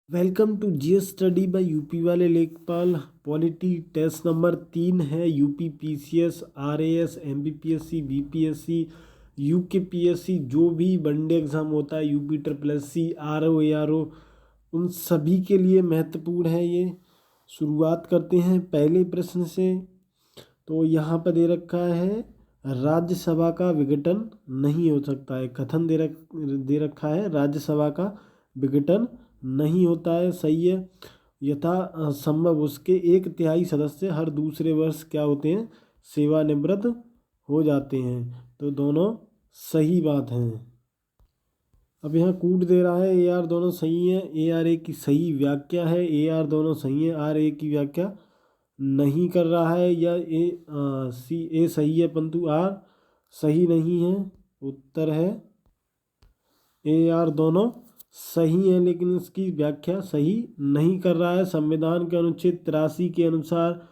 Welcome to GS study by UP वाले लेखपाल। Polity test number 3 है। UP PCS, RAS, MPPSC, BPSC, UKPSC, जो भी वनडे एग्ज़ाम होता है, UP triple SC, RO ARO, उन सभी के लिए महत्वपूर्ण है ये। शुरुआत करते हैं पहले प्रश्न से। तो यहाँ पर दे रखा है राज्यसभा का विघटन नहीं हो सकता है। कथन दे रखा है राज्यसभा का विघटन नहीं होता है। सही है। यथा संभव उसके 1/3 सदस्य हर दूसरे वर्ष क्या होते हैं, सेवानिवृत्त हो जाते हैं। तो दोनों सही बात हैं। अब यहाँ कूट दे रहा है ए आर दोनों सही है। ए आर ए की सही व्याख्या है। ए आर दोनों सही है, आर ए की व्याख्या नहीं कर रहा है। या सी ए सही है परंतु आर सही नहीं है। उत्तर है ए आर दोनों सही है, लेकिन इसकी व्याख्या सही नहीं कर रहा है। संविधान के अनुच्छेद 83 के अनुसार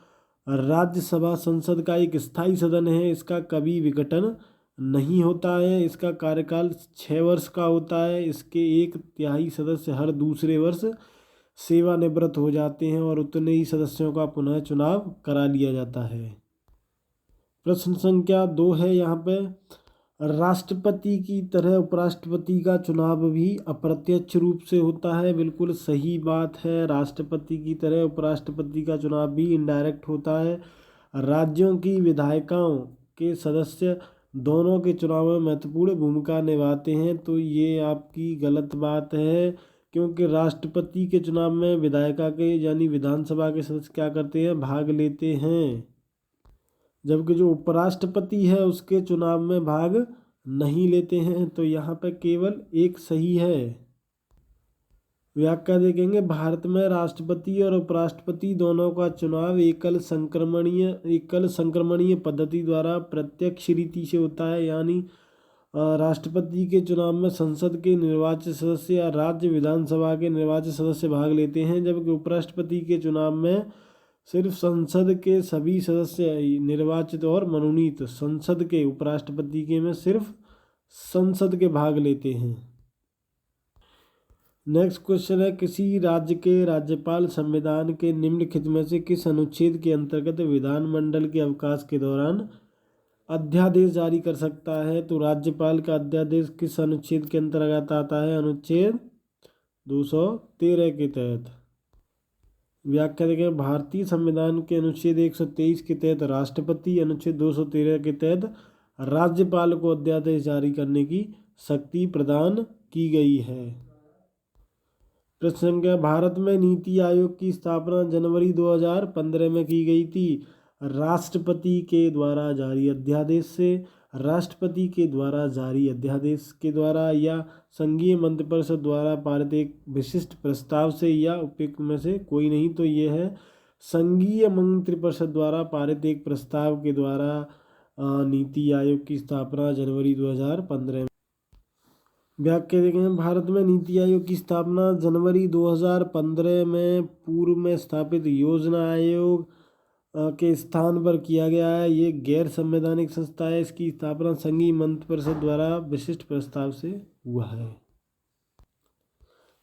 राज्यसभा संसद का एक स्थायी सदन है। इसका कभी विघटन नहीं होता है। इसका कार्यकाल 6 वर्ष का होता है। इसके 1/3 सदस्य हर दूसरे वर्ष सेवानिवृत्त हो जाते हैं और उतने ही सदस्यों का पुनः चुनाव करा लिया जाता है। प्रश्न संख्या 2 है यहाँ पे, राष्ट्रपति की तरह उपराष्ट्रपति का चुनाव भी अप्रत्यक्ष रूप से होता है। बिल्कुल सही बात है। राष्ट्रपति की तरह उपराष्ट्रपति का चुनाव भी इनडायरेक्ट होता है। राज्यों की विधायिकाओं के सदस्य दोनों के चुनाव में महत्वपूर्ण भूमिका निभाते हैं। तो ये आपकी गलत बात है, क्योंकि राष्ट्रपति के चुनाव में विधायिका के यानी विधानसभा के सदस्य क्या करते हैं, भाग लेते हैं, जबकि जो उपराष्ट्रपति है उसके चुनाव में भाग नहीं लेते हैं। तो यहाँ पर केवल एक सही है। व्याख्या देखेंगे, भारत में राष्ट्रपति और उपराष्ट्रपति दोनों का चुनाव एकल संक्रमणीय पद्धति द्वारा प्रत्यक्ष रीति से होता है। यानी राष्ट्रपति के चुनाव में संसद के निर्वाचित सदस्य या राज्य विधानसभा के निर्वाचित सदस्य भाग लेते हैं, जबकि उपराष्ट्रपति के चुनाव में सिर्फ संसद के सभी सदस्य निर्वाचित और मनोनीत, संसद के उपराष्ट्रपति के में सिर्फ संसद के भाग लेते हैं। नेक्स्ट क्वेश्चन है, किसी राज्य के राज्यपाल संविधान के निम्नलिखित में से किस अनुच्छेद के अंतर्गत विधानमंडल के अवकाश के दौरान अध्यादेश जारी कर सकता है। तो राज्यपाल का अध्यादेश किस अनुच्छेद के अंतर्गत आता है, अनुच्छेद 213 के तहत। व्याख्या देखें, भारतीय संविधान के अनुच्छेद 123 के तहत राष्ट्रपति, अनुच्छेद 213 के तहत राज्यपाल को अध्यादेश जारी करने की शक्ति प्रदान की गई है। प्रश्न संख्या, भारत में नीति आयोग की स्थापना जनवरी 2015 में की गई थी। राष्ट्रपति के द्वारा जारी अध्यादेश से, राष्ट्रपति के द्वारा जारी अध्यादेश के द्वारा, या संघीय मंत्रिपरिषद द्वारा पारित एक विशिष्ट प्रस्ताव से, या उपयुक्त में से कोई नहीं। तो ये है संघीय मंत्रिपरिषद द्वारा पारित एक प्रस्ताव के द्वारा नीति आयोग की स्थापना जनवरी 2015 में। व्याख्या देखें, भारत में नीति आयोग की स्थापना जनवरी 2015 में पूर्व में स्थापित योजना आयोग के स्थान पर किया गया है। ये गैर संवैधानिक संस्था है। इसकी स्थापना संघीय मंत्रिपरिषद द्वारा विशिष्ट प्रस्ताव से हुआ है।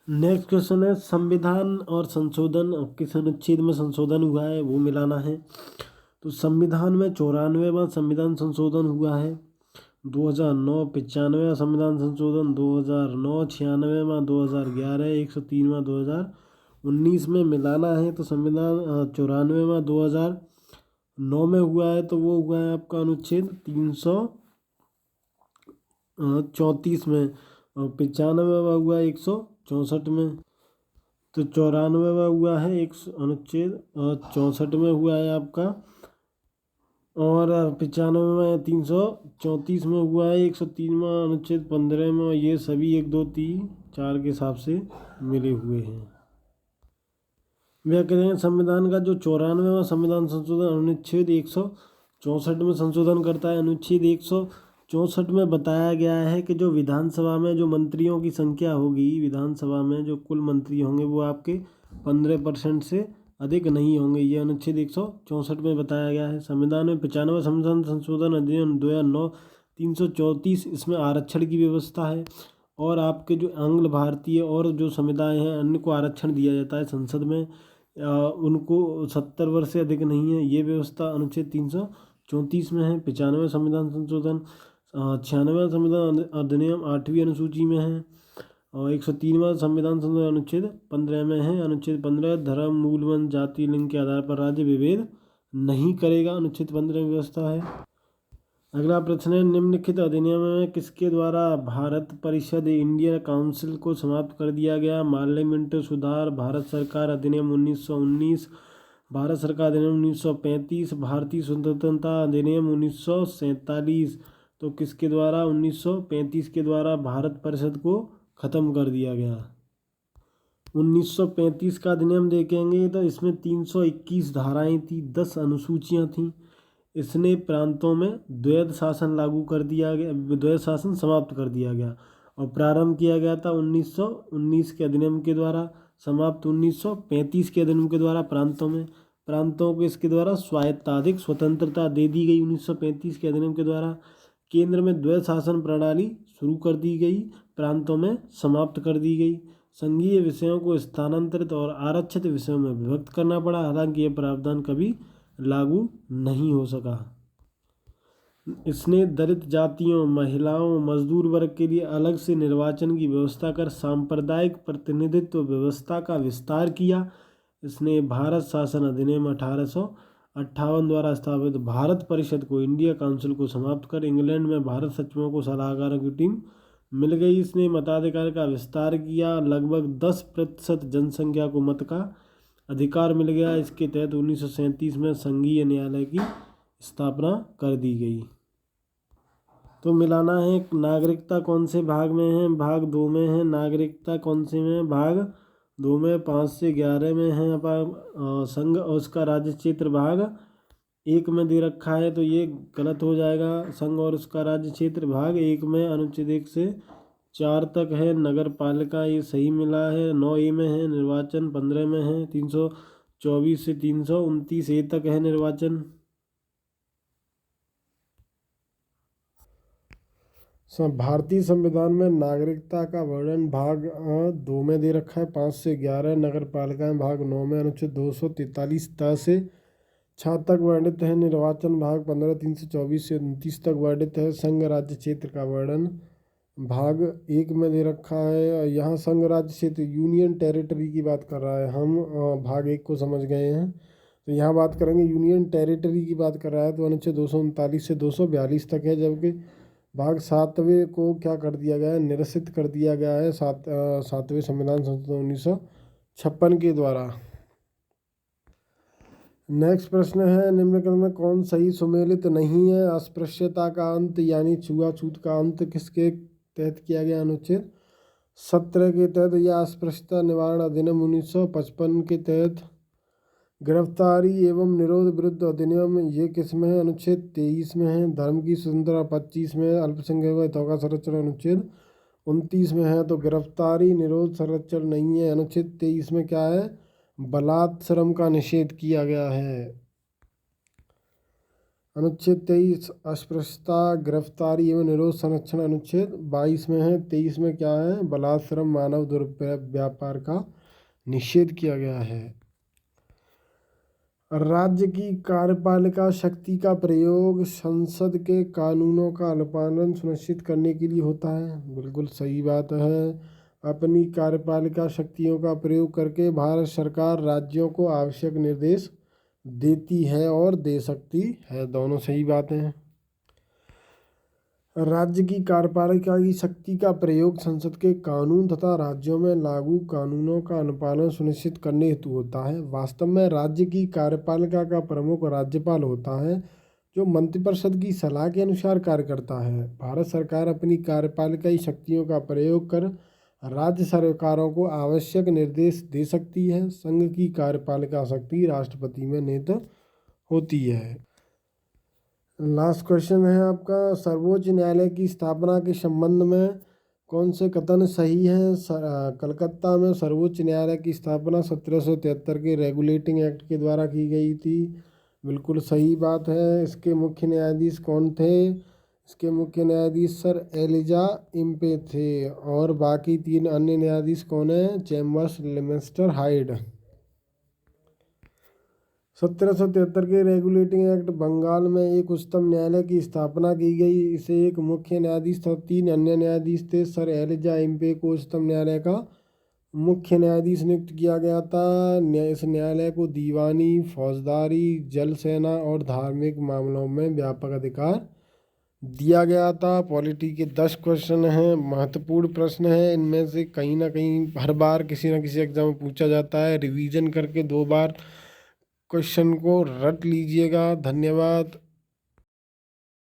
नेक्स्ट क्वेश्चन है, संविधान और संशोधन किस अनुच्छेद में संशोधन हुआ है वो मिलाना है। तो संविधान में 94वां संविधान संशोधन हुआ है, 2009 95वां संविधान संशोधन, 2009 96वां, 2011 103वां, 2019 में मिलाना है। तो संविधान 94वां 2009 में हुआ है, तो वो हुआ है आपका अनुच्छेद 334 में, और 95वां हुआ है 164 में। तो 94वां हुआ है अनुच्छेद 64 में हुआ है आपका, और 95 में 334 में हुआ है, 103वां अनुच्छेद 15 में, और ये सभी 1 2 3 4 के हिसाब से मिले हुए हैं। व्याख्या करें, संविधान का जो 94वां संविधान संशोधन अनुच्छेद 164 में संशोधन करता है। अनुच्छेद 164 में बताया गया है कि जो विधानसभा में जो मंत्रियों की संख्या होगी, विधानसभा में जो कुल मंत्री होंगे वो आपके 15% से अधिक नहीं होंगे। ये अनुच्छेद 164 में बताया गया है। संविधान में 95वां संविधान संशोधन अधिनियम 2009 334, इसमें आरक्षण की व्यवस्था है। और आपके जो आंग्ल भारतीय और जो समुदाय हैं अन्य को आरक्षण दिया जाता है संसद में, उनको 70 वर्ष से अधिक नहीं है। ये व्यवस्था अनुच्छेद 334 में है। 95वां संविधान संशोधन, 96वां संविधान अधिनियम 8वीं अनुसूची में है। और 103वां संविधान संशोधन अनुच्छेद 15 में है। अनुच्छेद 15 धर्म, मूल, वंश, जाति, लिंग के आधार पर राज्य विभेद नहीं करेगा, अनुच्छेद 15 में व्यवस्था है। अगला प्रश्न है, निम्नलिखित अधिनियम में किसके द्वारा भारत परिषद इंडियन काउंसिल को समाप्त कर दिया गया? पार्लियामेंट सुधार, भारत सरकार अधिनियम 1919, भारत सरकार अधिनियम 1935, भारतीय स्वतंत्रता अधिनियम 1947। तो किसके द्वारा? 1935 के द्वारा भारत परिषद को ख़त्म कर दिया गया। 1935 का अधिनियम देखेंगे तो इसमें 321 धाराएं थी, 10 अनुसूचियां थीं। इसने प्रांतों में द्वैध शासन लागू कर दिया गया, द्वैध शासन समाप्त कर दिया गया और प्रारंभ किया गया था 1919 के अधिनियम के द्वारा, समाप्त 1935 के अधिनियम के द्वारा। प्रांतों को इसके द्वारा स्वायत्ताधिक स्वतंत्रता दे दी गई 1935 के अधिनियम के द्वारा। केंद्र में द्वैध शासन प्रणाली शुरू कर दी गई, प्रांतों में समाप्त कर दी गई। संघीय विषयों को स्थानांतरित और आरक्षित विषयों में विभक्त करना पड़ा, हालांकि यह प्रावधान कभी लागू नहीं हो सका। इसने दलित जातियों, महिलाओं, मजदूर वर्ग के लिए अलग से निर्वाचन की व्यवस्था कर सांप्रदायिक प्रतिनिधित्व व्यवस्था का विस्तार किया। इसने भारत शासन अधिनियम 1858 द्वारा स्थापित भारत परिषद को, इंडिया काउंसिल को समाप्त कर इंग्लैंड में भारत सचिवों को सलाहकारों की टीम मिल गई। इसने मताधिकार का विस्तार किया, लगभग 10% जनसंख्या को मत का अधिकार मिल गया। इसके तहत 1937 में संघीय न्यायालय की स्थापना कर दी गई। तो मिलाना है, नागरिकता कौन से भाग में है? भाग 2 में है। नागरिकता कौन से में? भाग 2 में 5 से 11 में है। संघ और उसका राज्य क्षेत्र भाग 1 में दे रखा है, तो ये गलत हो जाएगा। संघ और उसका राज्य क्षेत्र भाग 1 में अनुच्छेद 1 से 4 तक है। नगर पालिका ये सही मिला है, 9A में है। निर्वाचन 15 में है, 324 से 329A तक है निर्वाचन। भारतीय संविधान में नागरिकता का वर्णन भाग 2 में दे रखा है, 5 से 11। नगर पालिका में भाग 9 में अनुच्छेद 243 त से 6 तक वर्णित है। निर्वाचन भाग 15 324 से 29 तक वर्णित है। संघ राज्य क्षेत्र का वर्णन भाग 1 में दे रखा है। यहाँ संघ राज्य क्षेत्र यूनियन टेरिटरी की बात कर रहा है, हम भाग 1 को समझ गए हैं। तो यहाँ बात करेंगे यूनियन टेरिटरी की बात कर रहा है, तो अनुच्छेद 239 से 242 तक है। जबकि भाग 7वें को क्या कर दिया गया है? निरसित कर दिया गया है 7वें संविधान संशोधन 1956 के द्वारा। नेक्स्ट प्रश्न है, निम्नलिखित में कौन सही सुमेलित नहीं है? अस्पृश्यता का अंत यानी छुआछूत का अंत किसके तहत किया गया? अनुच्छेद 17 के तहत या अस्पृश्यता निवारण अधिनियम 1955 के तहत। गिरफ्तारी एवं निरोध विरुद्ध अधिनियम ये किस में है? अनुच्छेद 23 में है। धर्म की स्वतंत्रता 25 में है। अल्पसंख्यकों के हितों का संरक्षण अनुच्छेद 29 में है। तो गिरफ्तारी निरोध संरक्षण नहीं है। अनुच्छेद 23 में क्या है? बलात्श्रम का निषेध किया गया है। अनुच्छेद 23 अस्पृश्यता, गिरफ्तारी एवं निरोध संरक्षण अनुच्छेद 22 में है। 23 में क्या है? बलात्श्रम, मानव दुर्व्यापार का निषेध किया गया है। राज्य की कार्यपालिका शक्ति का प्रयोग संसद के कानूनों का अनुपालन सुनिश्चित करने के लिए होता है। बिल्कुल सही बात है। अपनी कार्यपालिका शक्तियों का प्रयोग करके भारत सरकार राज्यों को आवश्यक निर्देश देती है और दे सकती है, दोनों सही बातें हैं। राज्य की कार्यपालिका की शक्ति का प्रयोग संसद के कानून तथा राज्यों में लागू कानूनों का अनुपालन सुनिश्चित करने हेतु होता है। वास्तव में राज्य की कार्यपालिका का प्रमुख राज्यपाल होता है, जो मंत्रिपरिषद की सलाह के अनुसार कार्य करता है। भारत सरकार अपनी कार्यपालिकाई शक्तियों का प्रयोग कर राज्य सरकारों को आवश्यक निर्देश दे सकती है। संघ की कार्यपालिका शक्ति राष्ट्रपति में निहित होती है। लास्ट क्वेश्चन है आपका, सर्वोच्च न्यायालय की स्थापना के संबंध में कौन से कथन सही हैं? कलकत्ता में सर्वोच्च न्यायालय की स्थापना 1773 के रेगुलेटिंग एक्ट के द्वारा की गई थी। बिल्कुल सही बात है। इसके मुख्य न्यायाधीश कौन थे? इसके मुख्य न्यायाधीश सर एलिजा इम्पे थे। और बाकी 3 अन्य न्यायाधीश कौन है? Chambers, लेमेस्टर, hide. 1773 के रेगुलेटिंग एक्ट बंगाल में एक उच्चतम न्यायालय की स्थापना की गई। इसे एक मुख्य न्यायाधीश तथा 3 अन्य न्यायाधीश थे। सर एलिजा इम्पे को उच्चतम न्यायालय का मुख्य न्यायाधीश नियुक्त किया गया था। इस न्यायालय को दीवानी, फौजदारी, जल सेना और धार्मिक मामलों में व्यापक अधिकार दिया गया था। पॉलिटी के 10 क्वेश्चन हैं, महत्वपूर्ण प्रश्न है। इनमें से कहीं ना कहीं हर बार किसी न किसी एग्जाम में पूछा जाता है। रिवीजन करके 2 बार क्वेश्चन को रट लीजिएगा। धन्यवाद।